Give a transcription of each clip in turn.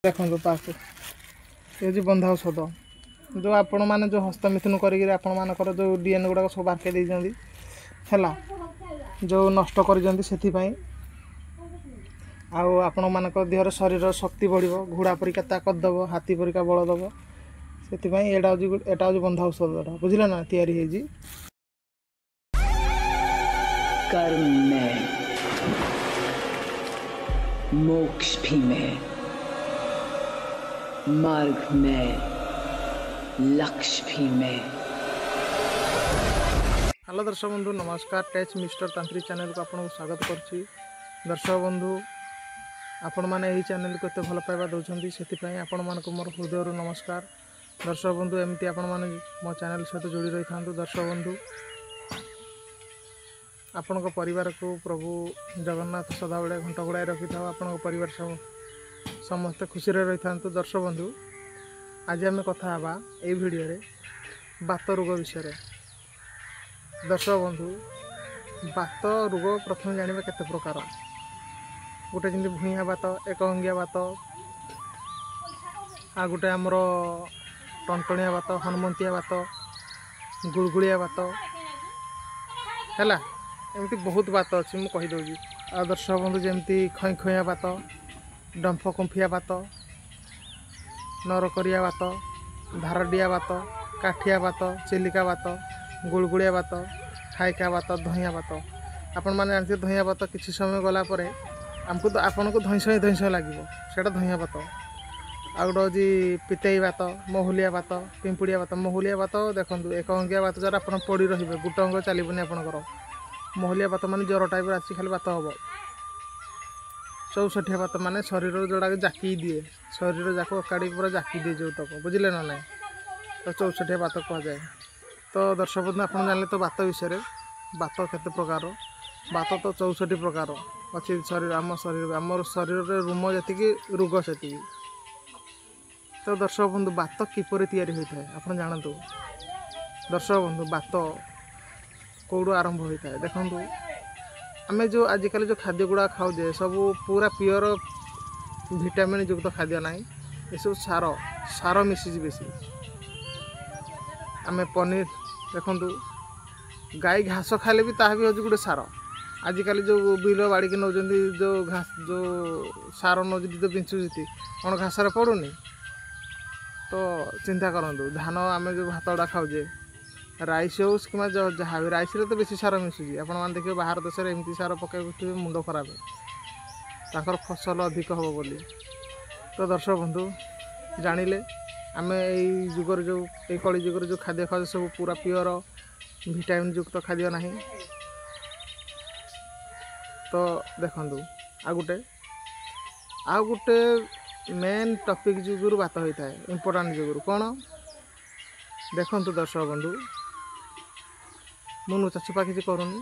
देखो पाक ये बंधा औषध जो आपण मैंने जो हस्तमिथुन कर जो डीएनए गुड़ाक सब बारके है जो नष्ट कर आपण मान देहर शरीर शक्ति बढ़ घोड़ा परिका ताकत दब हाथी परिका बल दब से एटा हूँ बंधा औषध बुझल ना तैयारी कर्म में मोक्ष भी में मार्ग में लक्ष्य भी में। हेलो दर्शक बंधु नमस्कार टच मिस्टर तांत्रिक चैनल को आपको स्वागत करुच्ची। दर्शक बंधु आपण मैंने यही चैनल को एत भल पाइबा दौरान से आपण मान मोर हृदय नमस्कार। दर्शक बंधु एमती आपण मैंने मो चैनल सहित जोड़ी रही था। दर्शक बंधु आपण परिवार को प्रभु जगन्नाथ सदा बेले घंटा गुड़ाई रखी था। आपण परिवार समस्ते खुशी रही था। दर्शक बंधु आज आम कथा हाँ ये भिडियो रे बात रोग विषय। दर्शक बंधु बात रोग प्रथम जाना केते प्रकार गोटे जमी भूया बात एक अंगिया बात आ गोटे आमर टंटणिया बात हनुमंतिया बात गुड़गुड़िया बात है एमती बहुत बात अच्छी मुझे कहीदे। आ दर्शक बंधु जमती खई खइया बात डंफ कुंफिया बात नरकरिया बात धारडिया बात काठिया बात चिलिका बात गुड़गुड़िया बात खाइका बात धइया बात आपण मैंने जानते धइया बात किसी समय गला आमको तो आपन को धइस धइस लगे से धइया बात आ गोटे हूँ पितेई बात महुलिया बात पिंपुड़िया बात महुलिया बात देखो एक अंगिया बात जरा आप पड़ी रे गोटे अंग चलनी आपंकर महुलिया बात मान ज्वर टाइप आसी खाली बात हम। चौसठिया बात मान शरीर जोड़ा जाकी दिए शरीर जाक अकाड़ी पूरा जाकी दिए जो तक बुझे ना ना तो चौसठिया बात कहुए। तो दर्शक बंधु आप जानले तो बात विषय बात केते प्रकार बात तो 64 प्रकार अच्छी शरीर आम शरीर रूम जी रोग से। तो दर्शक बंधु बात किपर तैयारी होता है आप जानतु। दर्शक बंधु बात कौड़ू आरंभ होता है देखो आम जो आजिकल जो खाद्य गुड़ा खाऊे सब पूरा प्योर विटामिन युक्त खाद्य ना ये सब सार सार मिसी बेसी आम पनीर देखु गाई घास खाले भी ताहा भी हूँ गोटे सार आजिकल जो बिल बाड़ी के नौ जो घास जो सार नौ जो बिंचुती कौन घास पड़ूनी। तो चिंता करूँ धान आम जो भात गुड़ा खाऊे राइस हो कि जहाँ भी राइस तो बेसी सार मिसुची आपण मैंने देखिए बाहर देश में एमती सार पकड़े मुंड खराब ताकर फसल अधिक हम बोली। तो दर्शक बंधु जानिले आम यही जुगर जो ये कली जुगर जो खाद्य खाऊ सब पूरा प्योर विटामिन युक्त खाद्य ना। तो देखु आ गोटे मेन टॉपिक जुगुरु बात होता है इम्पोर्टाट जुगुरु कौन देखु दर्शक बंधु मुझे नुचाछुपा किसी करूनी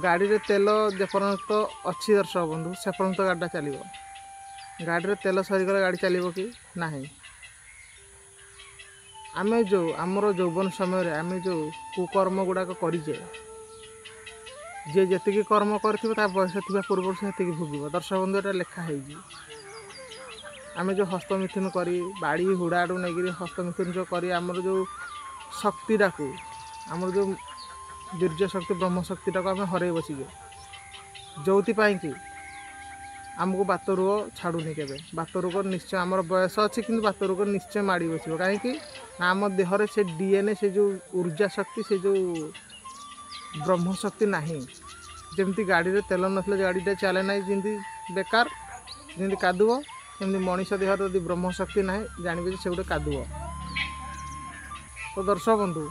गाड़ी रे तेल जेपर्यंत अच्छी दर्शक बंधु से पर्यंत गाड़ीटा चलो गाड़ी रे तेल सरीगले गाड़ी चलो कि ना। आम जो आमर यौवन समय आम जो कुकर्म गुड़ाक करें जे जी कर्म कर बयस थी पूर्व से भोग दर्शक बंधु ये लेखा है आम जो हस्तमिथुन करी बाड़ी हुड़ाड़ू नहीं हस्तमिथुन जो करी आमर जो शक्तिटा को आमर जो दीर्घ शक्ति ब्रह्म शक्तिटा को आम हर बसीजे जो कि आमको बात रोग छाड़ूनी के बात रोग निश्चय आमर बयस अच्छी कि बात रोग निश्चय माड़ी बस कहीं आम देहरे से डीएनए से जो ऊर्जा शक्ति से जो ब्रह्म शक्ति नहीं जमती गाड़ी रे तेल नसले गाड़ीटा चले ना जमी बेकार जमी कादुव एमती मनीष देहर यदि ब्रह्म शक्ति ना जानवे से गोटे कादुव। तो दर्शक बंधु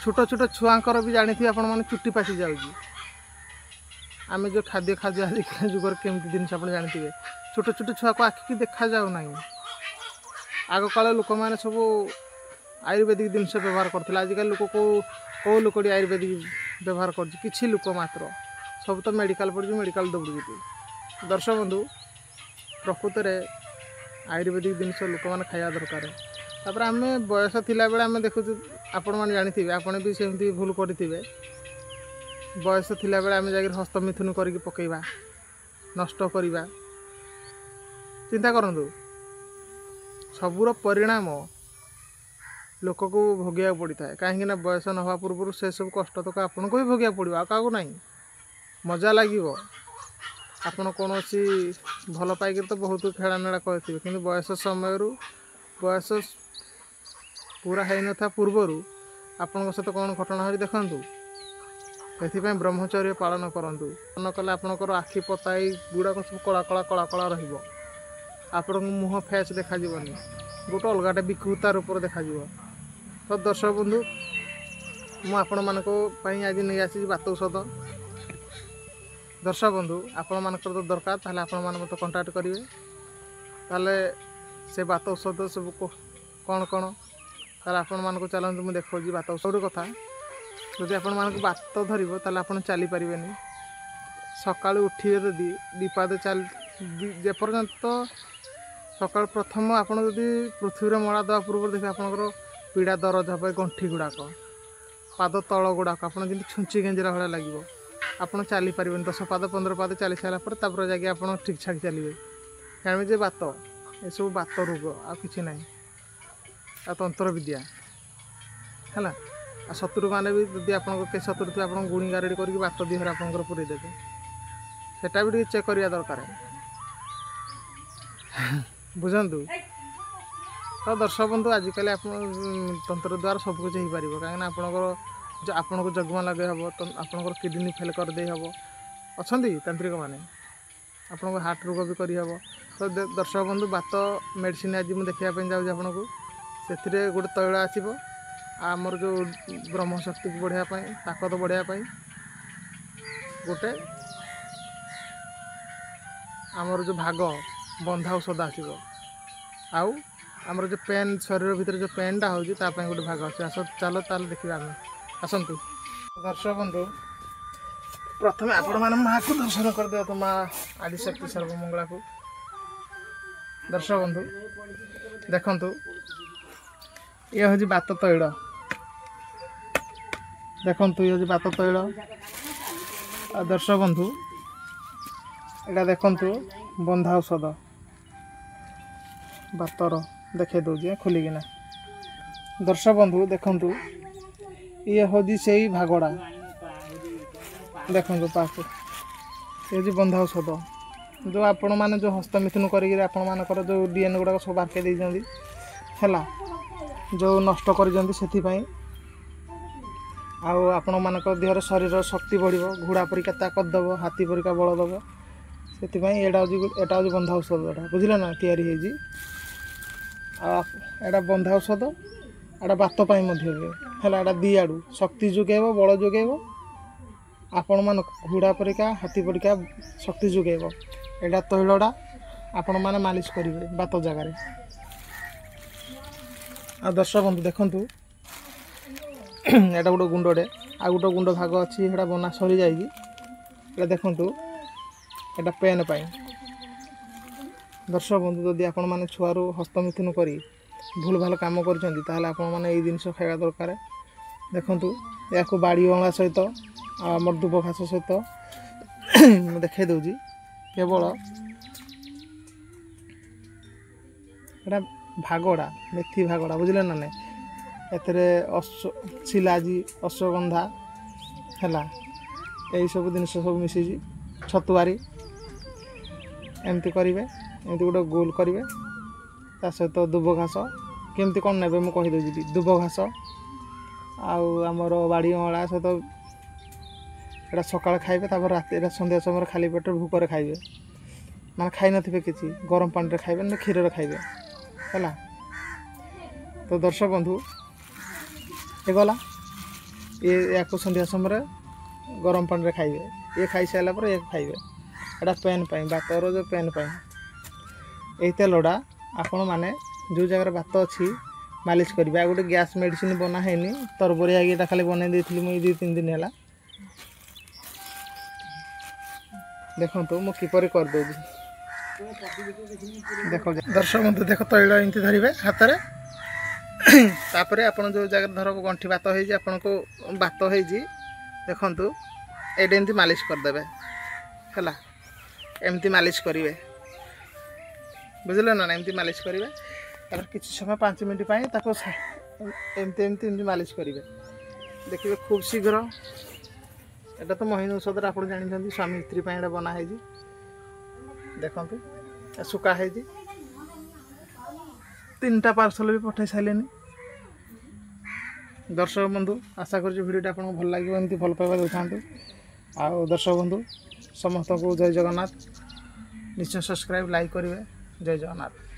छोट छोट छुआंकर भी जानी आपण मैंने चुट्टी पाची जाऊँगी आम जो खाद्य खाद्य आजिकल जुगर केमती जिन आप जानते छोट छोट छुआ को आखिकी देखा जाऊना। आग काल लोक मैंने सब आयुर्वेदिक जिनस व्यवहार करते आजिकल लोक कौ लोकटी आयुर्वेदिक व्यवहार कर लोक मात्र सब तो मेडिकल पड़ी मेडिकल दौड़। दर्शक बंधु प्रकृत में आयुर्वेदिक जिनस लोक मैंने खाया दरकार तापर आम बयस थिला बेले आम देखु आपण मैंने जानी आपने भी सेमती भूल करेंगे बयस थिला बेले आम जाकर हस्तमिथुन करके पकेबा नष्ट करवा चिंता करूँ सबूर परिणाम लोक को भोगिया पड़ी था कहीं बयस न हवा पूर्व से सब कष्ट तक आपन को भी भोगिया पड़ो आ क्या ना मजा लगे आपड़ कौन भल पाइक तो बहुत खेलानेला करेंगे कि बयस समय बयस पूरा है न था पूर्वर आपण सहित कौन घटना हो देखूँ से ब्रह्मचर्य पालन करूँ न कले आपणकर आखि पताई गुड़ाक सब कला कला कला कला रही मुह फेस देखा गोटे अलगाटे विकृता रूप देखा तो दर्शक बंधु मुझे आज नहीं आसी बात औषध दर्शक बंधु आपण मानकर तो दरकार ताले आपण मान मत कांटेक्ट करेंगे ताले से बात औषध सब कौन कौन ताले आपण मान को चलते मुझे देखा बात औषध कथा जदि आपण मान बात धरब ताले आपण चली पारे सका उठे जदि दीपाद चल जेपर्यंत सका प्रथम आपड़ जदि पृथ्वी मड़ा देवा पूर्व देखिए आपंकर पीड़ा दरज हे गंठी गुड़ाक पाद तल गुड़ाक आप छुंची गेंजरा भाया लगे आपड़ चली पारे 10 पाद 15 पाद चली सारापर जाके आप ठीक ठाक चलिए जानवे जे बात ये सब बात रोग आ कि ना आ तंत्र विद्या है आ शत्रु मैंने भी जब आप शत्रु थे आप गुणी गारेडी करके बात दिहर आपंकर पूरे देते सेटा भी चेक करिया दरकार बुझंतु तो दर्शक बंधु आजिकल आप तंत्र द्वारा सबकिछ हो पार कहीं आपणकर आपन को जगमा लगे हम तो आपणकर किडनी फेल करदे हम अच्छा तांत्रिक मैंने आपन हार्ट रोग भी करहब तो दर्शक बंधु बात मेडिसिन आज मुझे देखापी जाऊँगी आपन को से गोटे तैल आसब आमर जो ब्रह्मशक्ति को बढ़ापी ताकत बढ़ापी गोटे आमर जो भाग बंधा औषध आसब आउ आमर जो पेन शरीर भितर जो पेनटा होगी गोटे भाग अच्छे आस चलो ताल देखिए आम आसतु दर्शक बंधु प्रथम आपण मैंने माँ को दर्शन करदे तो माँ आदिशक्ति सर्वमंगला को दर्शक बंधु देखंतु ये हूँ बात तैल देखंतु ये हूँ बात तैल दर्शक बंधु एटा देखंतु बंधा औषध बातर देखे दूजे खोलिकिना दर्शक बंधु देखंतु ये हूँ से भागड़ा देखो पाक ये बंधा औषध जो आपण मैंने जो हस्तमिथुन कर जो डीएनए गुड़ाक सब बारके देती है जो नष्ट कर आपण मान देहर शरीर शक्ति बढ़ घोड़ा परिका ताकत दब हाथी परिका बल दब से एटा हूँ बंधा औषध एटा बुझे ना या बंधा औषध एटा बातपाई है दी आड़ू शक्ति जोगेब बल जोगेब आपण मान घोड़ा परिका हाथी परिका शक्ति जोगेब एटा तैलटा आपण मैंने मालिश करेंगे बात जगार आ दर्शक बंधु देखंतु एटा गोटे गुंडे आ गोटे गुंड भाग अच्छी है बना सरी जाएगी देखंतु एटा पेन पाई दर्शक बंधु जदि आपण मैंने छुआरू हस्तमिथुन करी भूल भाल कम कर जिनस खावा दरकार देखंतु या बाड़ी अँला सहित आमर दुब घास सहित देखे दूँगी केवल एटा भागड़ा मेथी भागड़ा बुझे ना ए शिलाजी अश्वगंधा है यही सब जिन सब मिसी छतुआरी एमती करेंगे एमती गोटे गोल करेंगे ता सहित दुब घास केमती कौन ने मुझे कहीदे दुब घास आमर बाड़ी अँला सहित एटा सकाल खाइबे राति संध्या समय खाली पेट भूकर खाइबे माने खाई नथिबे किछि गरम पानी रे खाइबे ना क्षीर रे खाइबे है तो दर्शक बंधु ये गला ये या संध्या समय गरम पानी रे खाइबे ये खाई सारा पर ये खाइबे एटा पेन पाई बातर जो पेन पाई यही तेलटा आपण मैंने जो जगह बात अच्छी मालिश करेंगे आ गोटे गैस मेडिसिन बना है तरबरिया ये खाली बनई देती मुझे 2-3 दिन है देखो तो मुझे किपर करदे देख दर्शक बंधु देख तैल एमती धरवे हाथ में आप जो जगह धर गंठी बात हो बात हो देखु ये एमती मालिश करदे है एमती मालिश करेंगे बुझे ना एमती मालिश करेंगे तापर किसी समय 5 मिनट पाई ताको एमती एमती एमती मालिश करेंगे देखिए खूब शीघ्र एटा तो मोहिनी औषध आप जानते स्वामी स्त्री एटा बनाई देखते सुखा है 3टा पार्सल भी पठे सारे दर्शक बंधु आशा कर भिडियो आपको भल लगे एमती भल पाइबा देता आउ दर्शक बंधु समस्त को जय जगन्नाथ निश्चय सब्सक्राइब लाइक करेंगे जय जगन्नाथ।